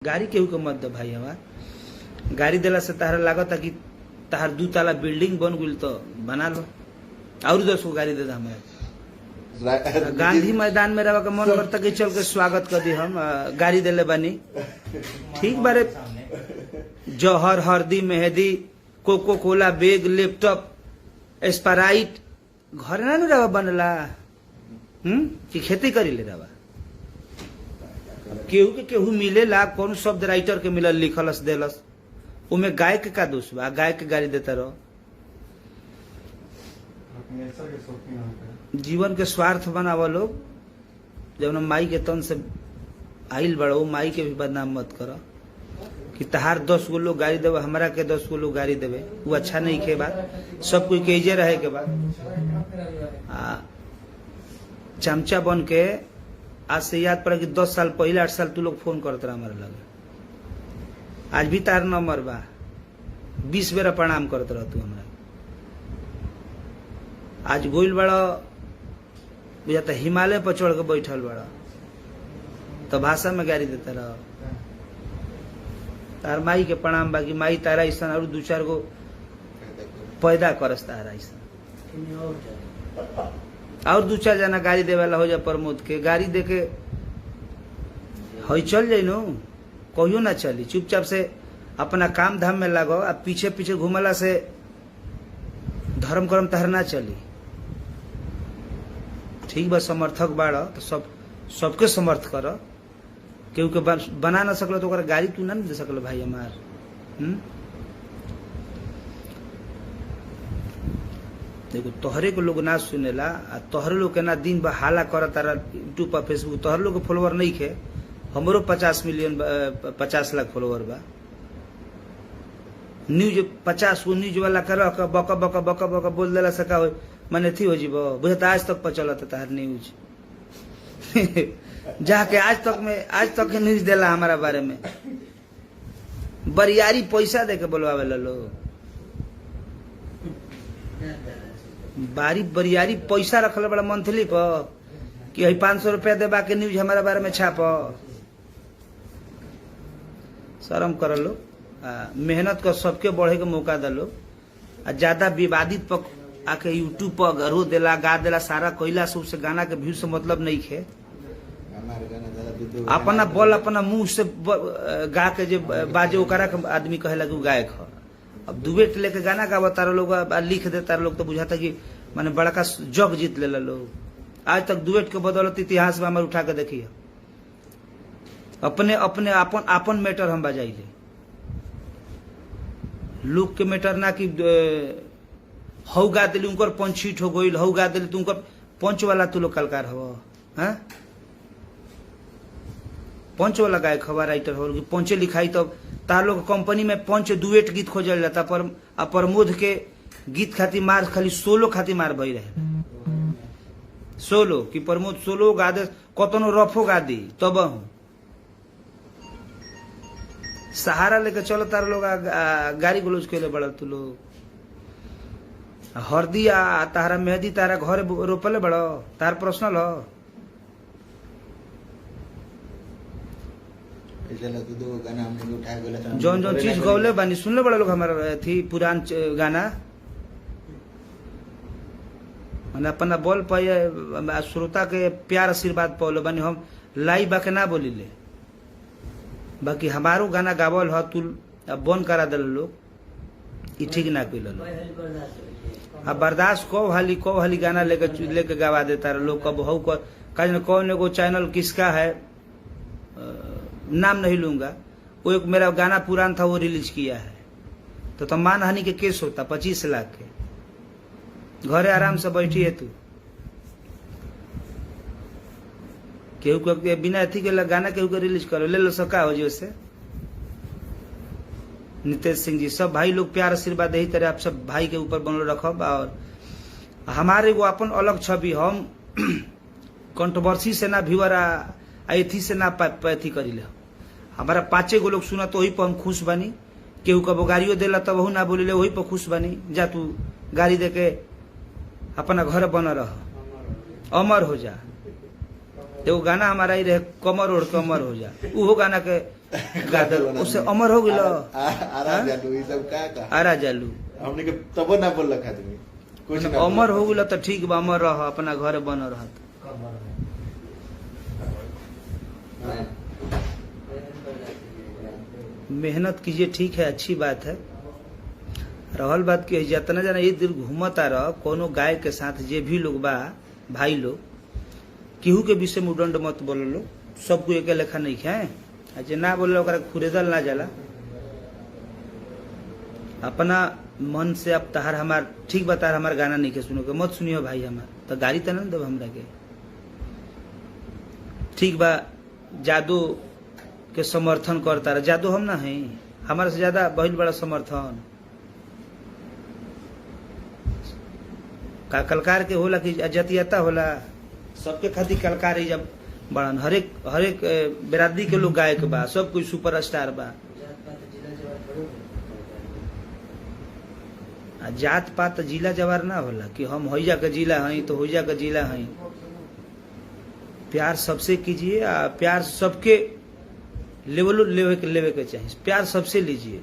गाड़ी केहू के मत दो भाई। हमार गाड़ी दिला से तहरा लागत कि तहार 2 ताला बिल्डिंग बन गई तो बना लो और 10 को गाड़ी दे दे हमें। गांधी मैदान में रह के मन करता कि चल के स्वागत कर दी हम गाड़ी दिले बनी ठीक बारे। जौहर हरदी मेहंदी कोको कोला बैग लैपटॉप स्प्राइट घर ना रवा बनला कि खेती करी ले रवा केहू के केहू मिलेला कौन शब्द राइटर के मिलल लिखलस देलस उमे गाय के का दोष बा। गाय के गाड़ी देता रहो। जीवन के स्वार्थ बनावा लोग। जब ना माई के तन से आइल बड़ो माई के भी बदनाम मत करो कि तहार 10 गो लोग गाड़ी देवे हमारा के 10 गो लोग गाड़ी देवे वो अच्छा नहीं के बात। सब कोई केजे रहे के बाद चमचा बन के आज से याद पड़ा कि 10 साल पहले 8 साल तू लोग फोन करते रहा हमारे लगे। आज भी तार नंबर बा 20 बेरा प्रणाम करते रह तू हमरा। आज गोइल बड़ा बुझाता हिमालय पर चढ़ के बैठल बड़ा तो भाषा में गाड़ी देता रह। तार माई के प्रणाम बाकी माई तारा ऐसा और 2-4 गो पैदा करस तारा ऐसा और 2-4 जना गाड़ी देवेला हो जा प्रमोद के गाड़ी दे के हई चल जाई नो कहियो ना चली। चुपचाप से अपना काम धाम में लगो। अब पीछे पीछे घूमला से धर्म कर्म तहर ना चली। ठीक बा समर्थक बाड़ा तो सबके समर्थ करो। केहू के बना ना सकलो तो गाड़ी तू ना दे सकलो भाई हमार। देखो तोहरे को लोग ना सुनेला आ तोहरे लोग के ना दिन बा हाला कर तारा यूट्यूब पर फेसबुक तोहरे लोग के फॉलोवर नहीं खे। हमरो 50 लाख फॉलोवर बा। न्यूज 50 गो न्यूज वाला कर बक बक बक बक बोल देला सका हो माने थी हो जीव बुझता आज तक पर चलत तार न्यूज जाके आज तक के न्यूज देला हमारा बारे में बरियारी पैसा दे के बोलवावे लो बरियारी पैसा रखल बड़ा मंथली पर कि 500 रुपया देबा के न्यूज हमारा बारे में छाप। शर्म कर लो। मेहनत कर सबके बढ़े के मौका दलो। ज्यादा विवादित पर आके यूट्यूब पर गरो देला गा देला सारा कोयला सबसे गाना के व्यू से मतलब नहीं खे। अपना बोल अपना मुंह से गा के जो बाजे ओकरा के आदमी कहे लगे गायक है। अब दुबेट लेके गाना गावा तारा लोग लिख दे तारा लोग तो बुझाता कि माने बड़का जग जीत ले लोग। आज तक दुबेट के बदौलत इतिहास में हमारे उठा के देखिए। अपने अपने अपन मैटर हम बजाइले लोग के मैटर ना कि हऊ गा दिली उनकर पंचीट हो गई हऊ गा दिली तुमकर पंच वाला तू लोग कलकार हो पंच वाला गायक हवा राइटर हो पंचे लिखाई तो तार लोग कंपनी में पंच दुएट गीत खोजल जाता पर प्रमोद के गीत खाती मार खाली सोलो खाती मार भई रहे। सोलो कि प्रमोद सोलो गा दे कतनो रफो गा दी तब सहारा लेके चलो तार लोग गाड़ी गलोज के बड़ा तू लोग। हरदी तारा मेहंदी तारा घर रोपले बड़ो तार पर्सनल हो। जौन जौन चीज गौले बानी सुनले बड़ा लोग हमारा थी पुरान गाना मैंने अपना बोल पाए श्रोता के प्यार आशीर्वाद पौले बानी। हम लाइव बाके ना बोली ले बाकी हमारो गाना गावल हो तू बंद करा दिल लोग ठीक ना कइल लोग। अब बर्दाश्त को हाली गाना लेके गवा देता लोग कब हो कौन एगो चैनल किसका है नाम नहीं लूंगा वो एक मेरा गाना पुरान था वो रिलीज किया है तो मानहानि के केस होता 25 लाख के। घरे आराम से बैठी है तू केहू के बिना अथी के गाना केहू के रिलीज करो ले लो सका हो जी से। नितेश सिंह जी सब भाई लोग प्यार आशीर्वाद यही तरह आप सब भाई के ऊपर बनल रखब। और हमारे वो अपन अलग छवि हम कंट्रोवर्सी से ना व्यूअर एथी से ना पैथी करी ले। हमारा 5 गो लोग सुना तो वही पर हम खुश बनी। केहू कबो गाड़ियों देला तब वही ना बोली ले वही पर खुश बनी। जा तू गाड़ी दे के अपना घर बन रह अमर हो जा। एगो गाना हमारा ही रहे कमर ओढ़ के अमर हो जा। वो गाना के गादर उससे अमर हो गइल आरा जालू ई सब का आरा जालू हमने के तब ना बोल रखा आदमी कुछ ना अमर हो गइल तो ठीक बा अमर रह अपना घर बन रहत मेहनत कीजिए ठीक है अच्छी बात है रहल बात की जितना जना ये दिल घूमता रह कोनो गाय के साथ जे भी लोग बा भाई लोग केहू के विषय में उदंड मत बोल लो सबको एक लेखा नहीं है जे ना बोले ओकरा खुरेदल ना जाला अपना मन से अब तहार हमार ठीक बता हमार गाना नहीं के सुनो के मत सुनियो भाई हमार तो गाड़ी तो ना दब हमरा के ठीक बा जादू के समर्थन करता रहा जादू हम ना है हमारे से ज्यादा बहुत बड़ा समर्थन का कलकार के होला कि जतियता होला सबके खातिर कलकार जब बड़न हर एक बिरादरी के लोग गायक बा सब कोई सुपरस्टार बा जात पात जिला जवार ना होला कि हम होइजा के जिला हई तो होइजा के जिला हई प्यार सबसे कीजिए प्यार सबके लेवे के चाहिए प्यार सबसे लीजिए